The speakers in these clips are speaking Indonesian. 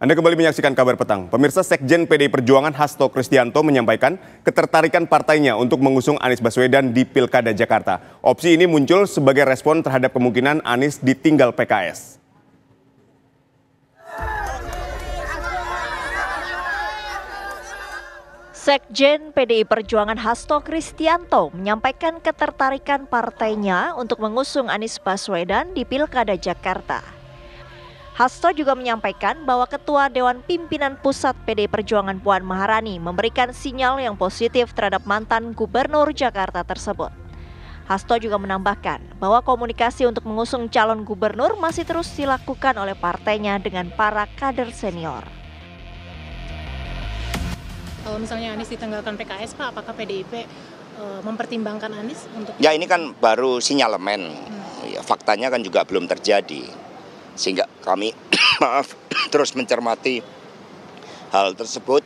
Anda kembali menyaksikan Kabar Petang. Pemirsa, Sekjen PDI Perjuangan Hasto Kristianto menyampaikan ketertarikan partainya untuk mengusung Anies Baswedan di Pilkada Jakarta. Opsi ini muncul sebagai respon terhadap kemungkinan Anies ditinggal PKS. Sekjen PDI Perjuangan Hasto Kristianto menyampaikan ketertarikan partainya untuk mengusung Anies Baswedan di Pilkada Jakarta. Hasto juga menyampaikan bahwa Ketua Dewan Pimpinan Pusat PDI Perjuangan Puan Maharani memberikan sinyal yang positif terhadap mantan Gubernur Jakarta tersebut. Hasto juga menambahkan bahwa komunikasi untuk mengusung calon gubernur masih terus dilakukan oleh partainya dengan para kader senior. Kalau misalnya Anies ditanggalkan PKS, Pak, apakah PDIP mempertimbangkan Anies untuk? Ya, ini kan baru sinyalemen. Ya, faktanya kan juga belum terjadi. Sehingga kami terus mencermati hal tersebut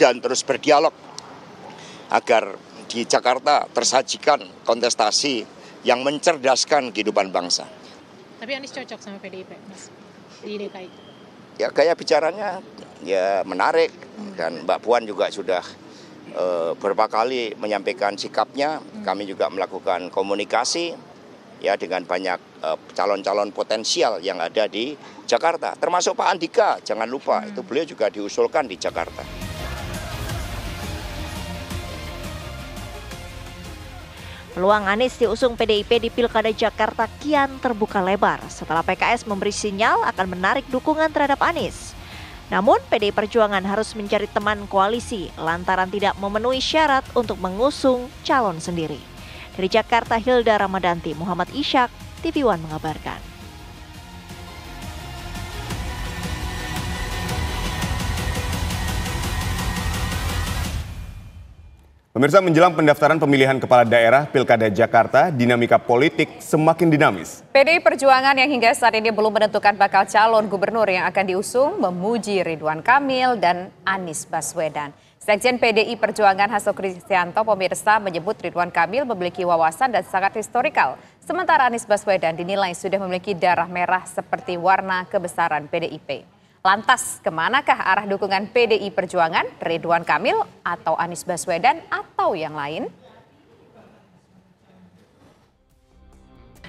dan terus berdialog agar di Jakarta tersajikan kontestasi yang mencerdaskan kehidupan bangsa. Tapi Anies cocok sama PDIP, Mas, di DKI? Ya, gaya bicaranya ya menarik, dan Mbak Puan juga sudah beberapa kali menyampaikan sikapnya. Kami juga melakukan komunikasi ya dengan banyak calon-calon potensial yang ada di Jakarta, termasuk Pak Andika. Jangan lupa, itu beliau juga diusulkan di Jakarta. Peluang Anies diusung PDIP di Pilkada Jakarta kian terbuka lebar setelah PKS memberi sinyal akan menarik dukungan terhadap Anies. Namun PDI Perjuangan harus mencari teman koalisi lantaran tidak memenuhi syarat untuk mengusung calon sendiri. Dari Jakarta, Hilda Ramadanti, Muhammad Ishak, TV One mengabarkan. Pemirsa, menjelang pendaftaran pemilihan kepala daerah Pilkada Jakarta, dinamika politik semakin dinamis. PDI Perjuangan yang hingga saat ini belum menentukan bakal calon gubernur yang akan diusung memuji Ridwan Kamil dan Anies Baswedan. Sekjen PDI Perjuangan Hasto Kristianto, pemirsa, menyebut Ridwan Kamil memiliki wawasan dan sangat historikal. Sementara Anies Baswedan dinilai sudah memiliki darah merah seperti warna kebesaran PDIP. Lantas, kemanakah arah dukungan PDI Perjuangan, Ridwan Kamil atau Anies Baswedan atau yang lain?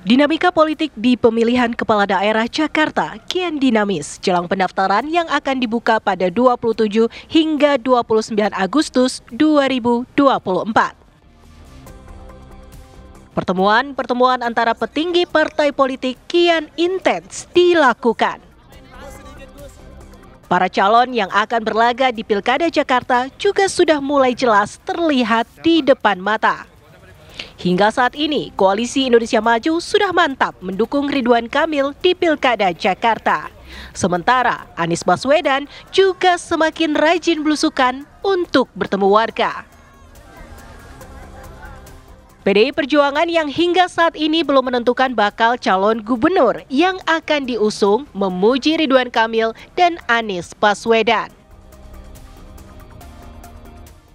Dinamika politik di pemilihan kepala daerah Jakarta kian dinamis jelang pendaftaran yang akan dibuka pada 27 hingga 29 Agustus 2024. Pertemuan antara petinggi partai politik kian intens dilakukan. Para calon yang akan berlaga di Pilkada Jakarta juga sudah mulai jelas terlihat di depan mata. Hingga saat ini, Koalisi Indonesia Maju sudah mantap mendukung Ridwan Kamil di Pilkada Jakarta. Sementara Anies Baswedan juga semakin rajin belusukan untuk bertemu warga. PDI Perjuangan yang hingga saat ini belum menentukan bakal calon gubernur yang akan diusung memuji Ridwan Kamil dan Anies Baswedan.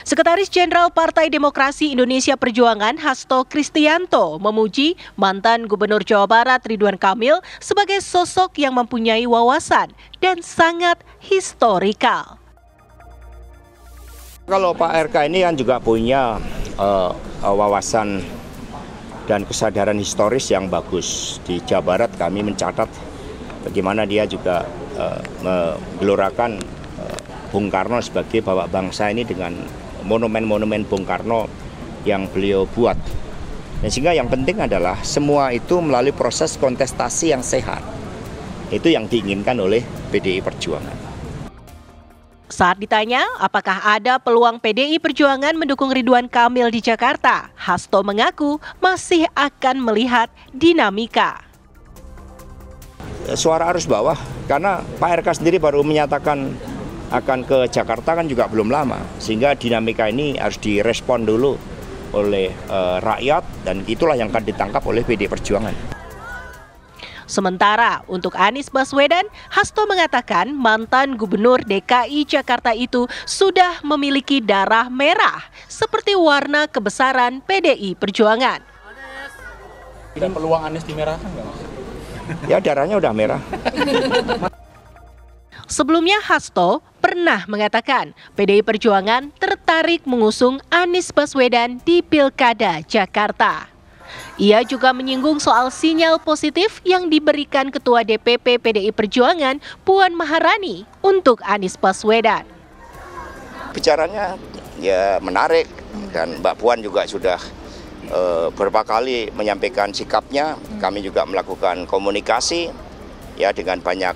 Sekretaris Jenderal Partai Demokrasi Indonesia Perjuangan Hasto Kristianto memuji mantan Gubernur Jawa Barat Ridwan Kamil sebagai sosok yang mempunyai wawasan dan sangat historikal. Kalau Pak RK ini kan juga punya wawasan dan kesadaran historis yang bagus. Di Jawa Barat kami mencatat bagaimana dia juga menggelorakan Bung Karno sebagai bapak bangsa ini dengan monumen-monumen Bung Karno yang beliau buat. Dan sehingga yang penting adalah semua itu melalui proses kontestasi yang sehat. Itu yang diinginkan oleh PDI Perjuangan. Saat ditanya apakah ada peluang PDI Perjuangan mendukung Ridwan Kamil di Jakarta, Hasto mengaku masih akan melihat dinamika. Suara arus bawah, karena Pak RK sendiri baru menyatakan akan ke Jakarta kan juga belum lama, sehingga dinamika ini harus direspon dulu oleh rakyat, dan itulah yang akan ditangkap oleh PDI Perjuangan. Sementara untuk Anies Baswedan, Hasto mengatakan mantan Gubernur DKI Jakarta itu sudah memiliki darah merah seperti warna kebesaran PDI Perjuangan. Ada peluang Anies dimerahkan nggak? Ya, darahnya udah merah. Sebelumnya Hasto pernah mengatakan PDI Perjuangan tertarik mengusung Anies Baswedan di Pilkada Jakarta. Ia juga menyinggung soal sinyal positif yang diberikan Ketua DPP PDI Perjuangan Puan Maharani untuk Anies Baswedan. Bicaranya ya menarik, dan Mbak Puan juga sudah beberapa kali menyampaikan sikapnya. Kami juga melakukan komunikasi ya dengan banyak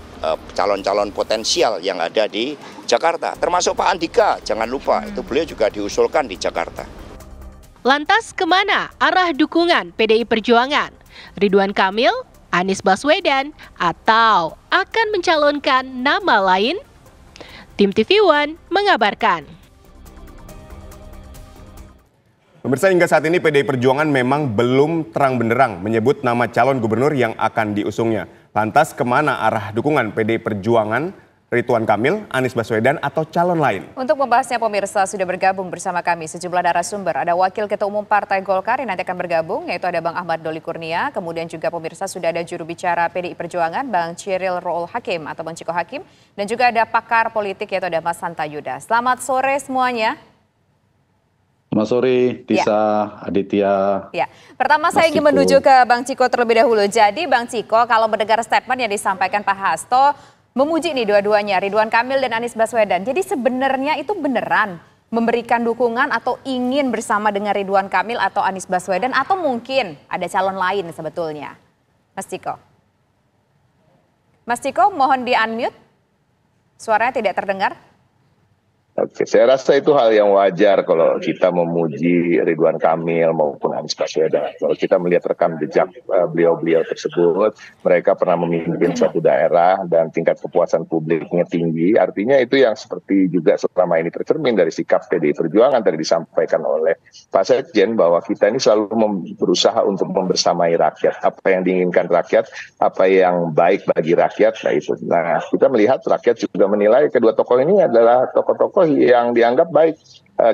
calon-calon potensial yang ada di Jakarta, termasuk Pak Andika. Jangan lupa, itu beliau juga diusulkan di Jakarta. Lantas kemana arah dukungan PDI Perjuangan? Ridwan Kamil, Anies Baswedan, atau akan mencalonkan nama lain? Tim TV One mengabarkan. Pemirsa, hingga saat ini PDI Perjuangan memang belum terang benderang menyebut nama calon gubernur yang akan diusungnya. Lantas kemana arah dukungan PDI Perjuangan? Ridwan Kamil, Anies Baswedan, atau calon lain? Untuk membahasnya pemirsa sudah bergabung bersama kami sejumlah narasumber. Ada Wakil Ketua Umum Partai Golkar yang nanti akan bergabung, yaitu ada Bang Ahmad Doli Kurnia. Kemudian juga pemirsa sudah ada juru bicara PDI Perjuangan, Bang Cyril Ro'ol Hakim atau Bang Ciko Hakim. Dan juga ada pakar politik, yaitu ada Mas Hanta Yuda. Selamat sore semuanya. Selamat sore, Tisa, Aditya. Ya, pertama saya ingin menuju ke Bang Ciko terlebih dahulu. Jadi Bang Ciko, kalau mendengar statement yang disampaikan Pak Hasto, memuji nih dua-duanya, Ridwan Kamil dan Anies Baswedan. Jadi sebenarnya itu beneran memberikan dukungan atau ingin bersama dengan Ridwan Kamil atau Anies Baswedan, atau mungkin ada calon lain sebetulnya? Mas Ciko. Mas Ciko, mohon di-unmute. Suaranya tidak terdengar. Oke, saya rasa itu hal yang wajar kalau kita memuji Ridwan Kamil maupun Anies Baswedan. Kalau kita melihat rekam jejak beliau-beliau tersebut, mereka pernah memimpin suatu daerah dan tingkat kepuasan publiknya tinggi. Artinya itu yang seperti juga selama ini tercermin dari sikap PDI Perjuangan tadi disampaikan oleh Pak Sekjen, bahwa kita ini selalu berusaha untuk membersamai rakyat. Apa yang diinginkan rakyat, apa yang baik bagi rakyat, nah itu. Nah, kita melihat rakyat juga menilai kedua tokoh ini adalah tokoh-tokoh yang dianggap baik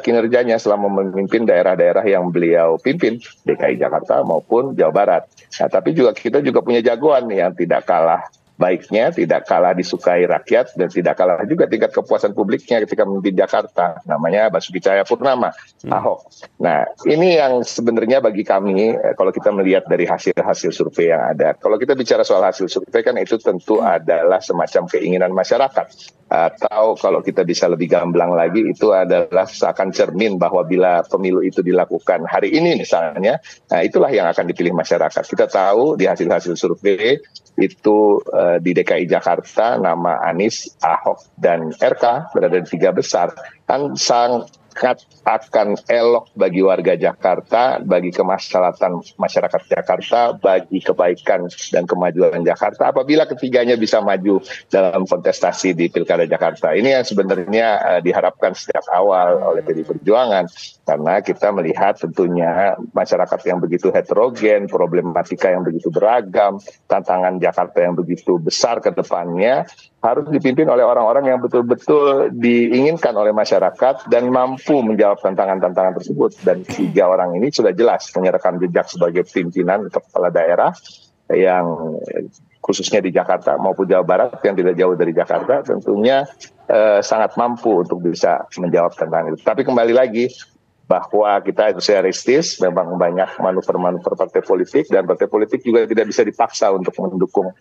kinerjanya selama memimpin daerah-daerah yang beliau pimpin, DKI Jakarta maupun Jawa Barat. Nah, tapi kita juga punya jagoan yang tidak kalah baiknya, tidak kalah disukai rakyat, dan tidak kalah juga tingkat kepuasan publiknya ketika memimpin Jakarta. Namanya Basuki Cahayapurnama, Ahok. Nah, ini yang sebenarnya bagi kami, kalau kita melihat dari hasil-hasil survei yang ada. Kalau kita bicara soal hasil survei kan itu tentu adalah semacam keinginan masyarakat. Atau kalau kita bisa lebih gamblang lagi, itu adalah seakan cermin bahwa bila pemilu itu dilakukan hari ini misalnya, nah itulah yang akan dipilih masyarakat. Kita tahu di hasil-hasil survei itu di DKI Jakarta nama Anies, Ahok, dan RK berada di 3 besar. Kan sangat akan elok bagi warga Jakarta, bagi kemaslahatan masyarakat Jakarta, bagi kebaikan dan kemajuan Jakarta apabila ketiganya bisa maju dalam kontestasi di Pilkada Jakarta. Ini yang sebenarnya diharapkan sejak awal oleh PDI Perjuangan, karena kita melihat tentunya masyarakat yang begitu heterogen, problematika yang begitu beragam, tantangan Jakarta yang begitu besar ke depannya, harus dipimpin oleh orang-orang yang betul-betul diinginkan oleh masyarakat dan mampu menjawab tantangan-tantangan tersebut. Dan 3 orang ini sudah jelas menyerahkan jejak sebagai pimpinan kepala daerah yang khususnya di Jakarta maupun Jawa Barat yang tidak jauh dari Jakarta, tentunya sangat mampu untuk bisa menjawab tantangan itu. Tapi kembali lagi, bahwa kita itu realistis, memang banyak manuver-manuver partai politik, dan partai politik juga tidak bisa dipaksa untuk mendukung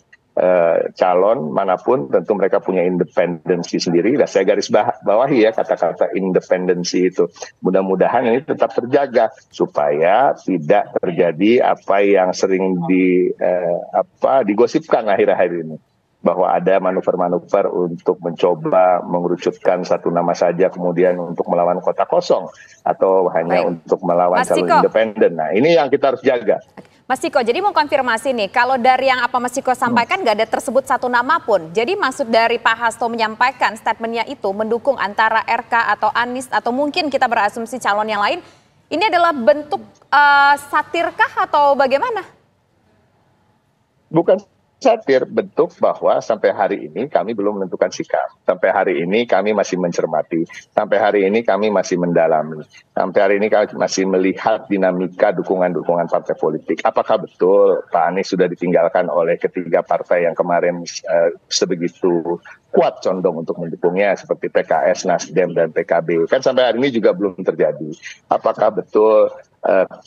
calon manapun. Tentu mereka punya independensi sendiri. Dan saya garis bawahi ya kata-kata independensi itu. Mudah-mudahan ini tetap terjaga supaya tidak terjadi apa yang sering digosipkan akhir-akhir ini, bahwa ada manuver-manuver untuk mencoba mengerucutkan satu nama saja kemudian untuk melawan kota kosong atau hanya untuk melawan calon independen. Nah, ini yang kita harus jaga. Mas Ciko, jadi mau konfirmasi nih, kalau dari yang apa Mas Ciko sampaikan nggak ada tersebut satu nama pun. Jadi maksud dari Pak Hasto menyampaikan statementnya itu mendukung antara RK atau Anies atau mungkin kita berasumsi calon yang lain, ini adalah bentuk satirkah atau bagaimana? Bukan Satir bentuk bahwa sampai hari ini kami belum menentukan sikap. Sampai hari ini kami masih mencermati. Sampai hari ini kami masih mendalami. Sampai hari ini kami masih melihat dinamika dukungan-dukungan partai politik. Apakah betul Pak Anies sudah ditinggalkan oleh ketiga partai yang kemarin sebegitu kuat condong untuk mendukungnya seperti PKS, Nasdem, dan PKB. Kan sampai hari ini juga belum terjadi. Apakah betul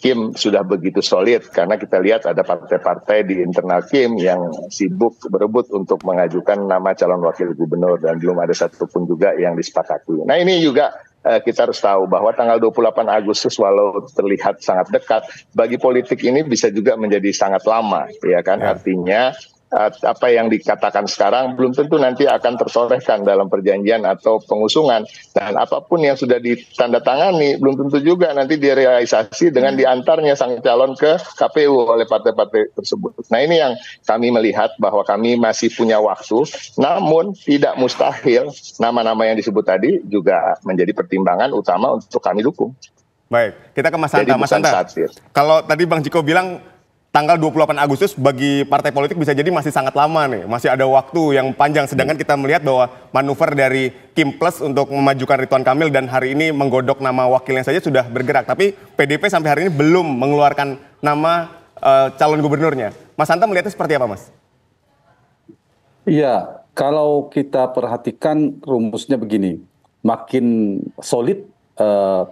Kim sudah begitu solid, karena kita lihat ada partai-partai di internal Kim yang sibuk berebut untuk mengajukan nama calon wakil gubernur dan belum ada satupun juga yang disepakati. Nah ini juga kita harus tahu bahwa tanggal 28 Agustus walau terlihat sangat dekat, bagi politik ini bisa juga menjadi sangat lama, ya kan? Artinya apa yang dikatakan sekarang belum tentu nanti akan tertorehkan dalam perjanjian atau pengusungan, dan apapun yang sudah ditandatangani belum tentu juga nanti direalisasi dengan diantarnya sang calon ke KPU oleh partai-partai tersebut. Nah ini yang kami melihat bahwa kami masih punya waktu, namun tidak mustahil nama-nama yang disebut tadi juga menjadi pertimbangan utama untuk kami dukung. Baik, kita ke Mas Hanta. Mas Hanta, kalau tadi Bang Jiko bilang tanggal 28 Agustus bagi partai politik bisa jadi masih sangat lama nih, masih ada waktu yang panjang. Sedangkan kita melihat bahwa manuver dari Kim Plus untuk memajukan Ridwan Kamil dan hari ini menggodok nama wakilnya saja sudah bergerak. Tapi PDIP sampai hari ini belum mengeluarkan nama calon gubernurnya. Mas Hanta melihatnya seperti apa, Mas? Iya, kalau kita perhatikan rumusnya begini, makin solid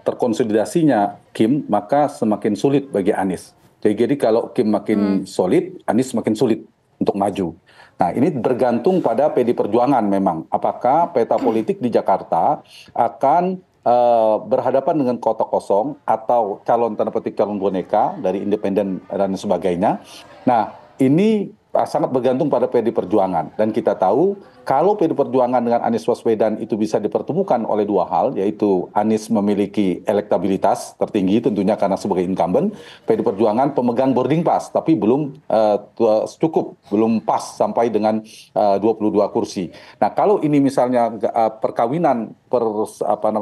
terkonsolidasinya Kim, maka semakin sulit bagi Anies. Jadi kalau Kim makin solid, Anies makin sulit untuk maju. Nah ini bergantung pada PD Perjuangan memang. Apakah peta politik di Jakarta akan berhadapan dengan kotak kosong atau calon tanda petik calon boneka dari independen dan sebagainya. Nah ini sangat bergantung pada PD Perjuangan. Dan kita tahu kalau PD Perjuangan dengan Anies Baswedan itu bisa dipertemukan oleh dua hal, yaitu Anies memiliki elektabilitas tertinggi tentunya karena sebagai incumbent, PD Perjuangan pemegang boarding pass tapi belum cukup, belum pas sampai dengan 22 kursi. Nah kalau ini misalnya perkawinan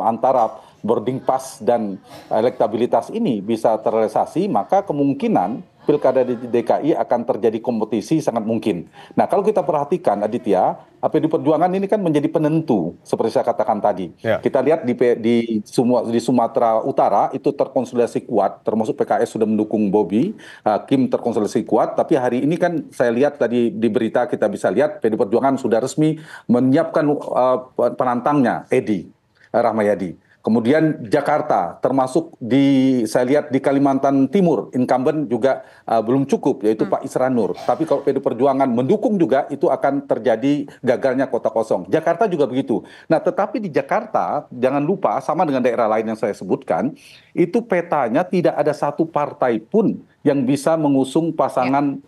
antara boarding pass dan elektabilitas ini bisa terrealisasi, maka kemungkinan pilkada di DKI akan terjadi kompetisi sangat mungkin. Nah kalau kita perhatikan Aditya, PD Perjuangan ini kan menjadi penentu seperti saya katakan tadi. Ya. Kita lihat di Sumatera Utara itu terkonsolidasi kuat, termasuk PKS sudah mendukung Bobi, Kim terkonsolidasi kuat. Tapi hari ini kan saya lihat tadi di berita kita bisa lihat PD Perjuangan sudah resmi menyiapkan penantangnya Edi Rahmayadi. Kemudian Jakarta, termasuk saya lihat di Kalimantan Timur, incumbent juga belum cukup, yaitu Pak Isran Nur. Tapi kalau PD Perjuangan mendukung juga, itu akan terjadi gagalnya kota kosong. Jakarta juga begitu. Nah, tetapi di Jakarta, jangan lupa, sama dengan daerah lain yang saya sebutkan, itu petanya tidak ada satu partai pun yang bisa mengusung pasangan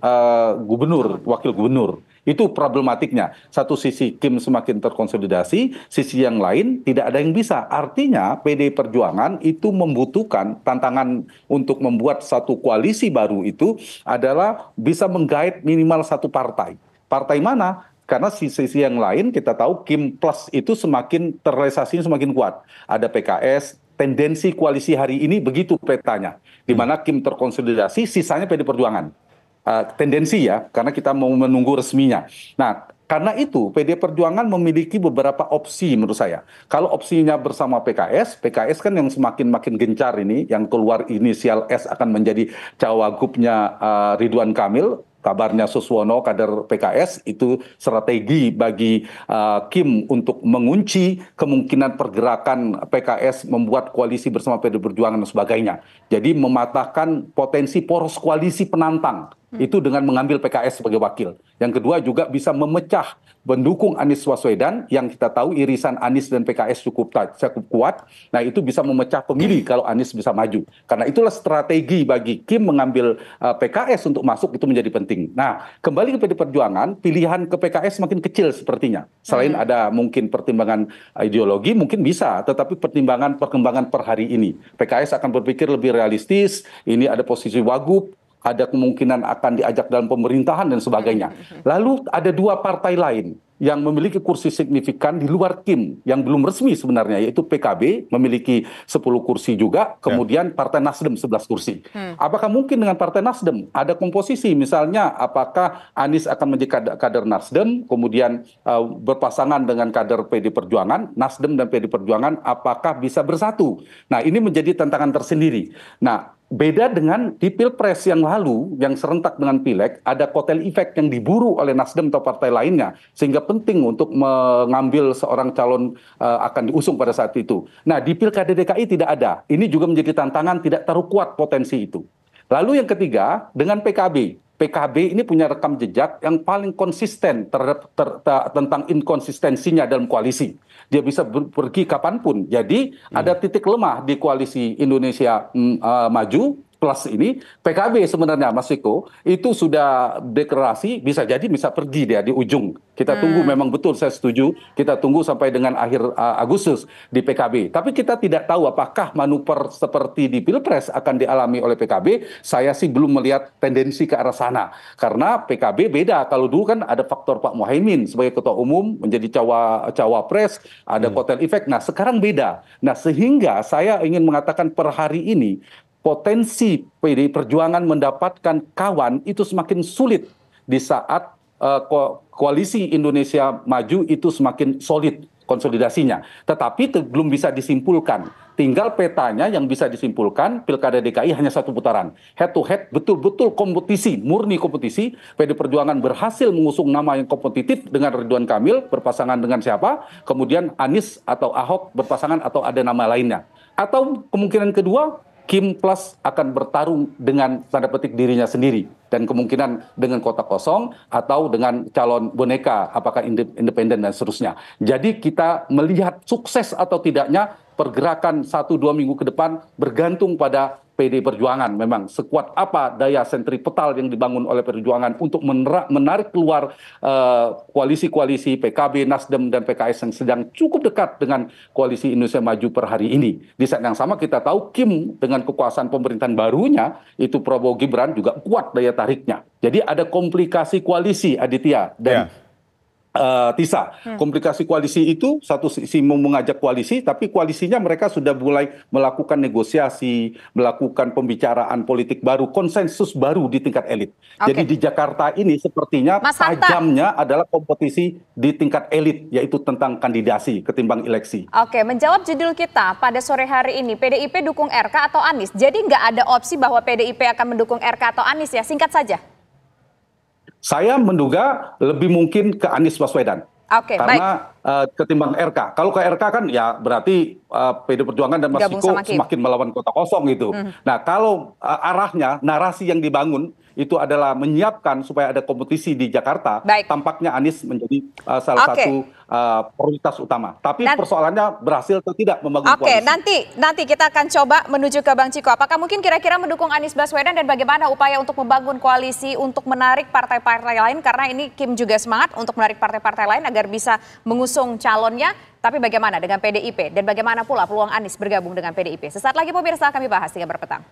gubernur, wakil gubernur. Itu problematiknya. Satu sisi Kim semakin terkonsolidasi, sisi yang lain tidak ada yang bisa. Artinya PD Perjuangan itu membutuhkan tantangan untuk membuat satu koalisi baru itu adalah bisa menggait minimal satu partai. Partai mana? Karena sisi yang lain kita tahu Kim Plus itu semakin terrealisasinya semakin kuat. Ada PKS, tendensi koalisi hari ini begitu petanya. Di mana Kim terkonsolidasi, sisanya PD Perjuangan. Tendensi ya, karena kita mau menunggu resminya. Nah, karena itu PD Perjuangan memiliki beberapa opsi menurut saya. Kalau opsinya bersama PKS kan yang makin gencar ini, yang keluar inisial S akan menjadi cawagupnya Ridwan Kamil. Kabarnya Suswono, kader PKS, itu strategi bagi Kim untuk mengunci kemungkinan pergerakan PKS membuat koalisi bersama PD Perjuangan dan sebagainya. Jadi mematahkan potensi poros koalisi penantang itu dengan mengambil PKS sebagai wakil. Yang kedua juga bisa memecah pendukung Anies Baswedan yang kita tahu irisan Anies dan PKS cukup kuat. Nah itu bisa memecah pemilih kalau Anies bisa maju. Karena itulah strategi bagi Kim mengambil PKS untuk masuk itu menjadi penting. Nah kembali ke PD Perjuangan, pilihan ke PKS makin kecil sepertinya. Selain ada mungkin pertimbangan ideologi mungkin bisa, tetapi perkembangan per hari ini. PKS akan berpikir lebih realistis, ini ada posisi wagub, ada kemungkinan akan diajak dalam pemerintahan dan sebagainya. Lalu ada 2 partai lain yang memiliki kursi signifikan di luar Kim yang belum resmi sebenarnya, yaitu PKB memiliki 10 kursi juga, kemudian Partai Nasdem 11 kursi. Apakah mungkin dengan Partai Nasdem ada komposisi, misalnya apakah Anies akan menjadi kader Nasdem, kemudian berpasangan dengan kader PD Perjuangan, Nasdem dan PD Perjuangan apakah bisa bersatu? Nah, ini menjadi tantangan tersendiri. Nah, beda dengan di Pilpres yang lalu, yang serentak dengan Pileg, ada kotel efek yang diburu oleh Nasdem atau partai lainnya, sehingga penting untuk mengambil seorang calon akan diusung pada saat itu. Nah, di Pilkada DKI tidak ada. Ini juga menjadi tantangan, tidak terlalu kuat potensi itu. Lalu yang ketiga, dengan PKB. PKB ini punya rekam jejak yang paling konsisten terhadap tentang inkonsistensinya dalam koalisi. Dia bisa pergi kapanpun. Jadi ada titik lemah di koalisi Indonesia Maju Plus ini. PKB sebenarnya, Mas Viko, itu sudah deklarasi bisa jadi bisa pergi dia di ujung. Kita tunggu, memang betul saya setuju, kita tunggu sampai dengan akhir Agustus di PKB. Tapi kita tidak tahu apakah manuver seperti di Pilpres akan dialami oleh PKB. Saya sih belum melihat tendensi ke arah sana. Karena PKB beda, kalau dulu kan ada faktor Pak Muhaimin sebagai ketua umum menjadi cawapres, ada kotel efek. Nah, sekarang beda. Nah, sehingga saya ingin mengatakan per hari ini potensi PDI Perjuangan mendapatkan kawan itu semakin sulit di saat koalisi Indonesia Maju itu semakin solid konsolidasinya. Tetapi belum bisa disimpulkan. Tinggal petanya yang bisa disimpulkan, Pilkada DKI hanya 1 putaran. Head to head, betul-betul kompetisi, murni kompetisi. PD Perjuangan berhasil mengusung nama yang kompetitif dengan Ridwan Kamil, berpasangan dengan siapa? Kemudian Anies atau Ahok berpasangan atau ada nama lainnya. Atau kemungkinan kedua, Kim Plus akan bertarung dengan tanda petik dirinya sendiri. Dan kemungkinan dengan kotak kosong atau dengan calon boneka, apakah independen dan seterusnya. Jadi kita melihat sukses atau tidaknya pergerakan 1-2 minggu ke depan bergantung pada PD Perjuangan. Memang sekuat apa daya sentripetal yang dibangun oleh Perjuangan untuk menarik keluar koalisi-koalisi PKB, Nasdem, dan PKS yang sedang cukup dekat dengan koalisi Indonesia Maju per hari ini. Di saat yang sama kita tahu Kim dengan kekuasaan pemerintahan barunya, itu Prabowo Gibran juga kuat daya tariknya. Jadi ada komplikasi koalisi, Aditya dan Tisa. Komplikasi koalisi itu satu sisi mau mengajak koalisi, tapi koalisinya mereka sudah mulai melakukan negosiasi, melakukan pembicaraan politik baru, konsensus baru di tingkat elit. Jadi di Jakarta ini sepertinya tajamnya adalah kompetisi di tingkat elit, yaitu tentang kandidasi ketimbang eleksi. Oke, menjawab judul kita pada sore hari ini, PDIP dukung RK atau Anies? Jadi nggak ada opsi bahwa PDIP akan mendukung RK atau Anies ya? Singkat saja. Saya menduga lebih mungkin ke Anies Baswedan. Karena ketimbang RK. Kalau ke RK kan ya berarti PD Perjuangan dan Mas Viko semakin melawan kota kosong gitu. Nah, kalau arahnya, narasi yang dibangun itu adalah menyiapkan supaya ada kompetisi di Jakarta, tampaknya Anies menjadi salah satu prioritas utama. Tapi persoalannya berhasil atau tidak membangun koalisi. Nanti kita akan coba menuju ke Bang Ciko. Apakah mungkin kira-kira mendukung Anies Baswedan dan bagaimana upaya untuk membangun koalisi untuk menarik partai-partai lain? Karena ini Kim juga semangat untuk menarik partai-partai lain agar bisa mengusung calonnya. Tapi bagaimana dengan PDIP dan bagaimana pula peluang Anies bergabung dengan PDIP? Sesaat lagi pemirsa kami bahas 3 berpetang.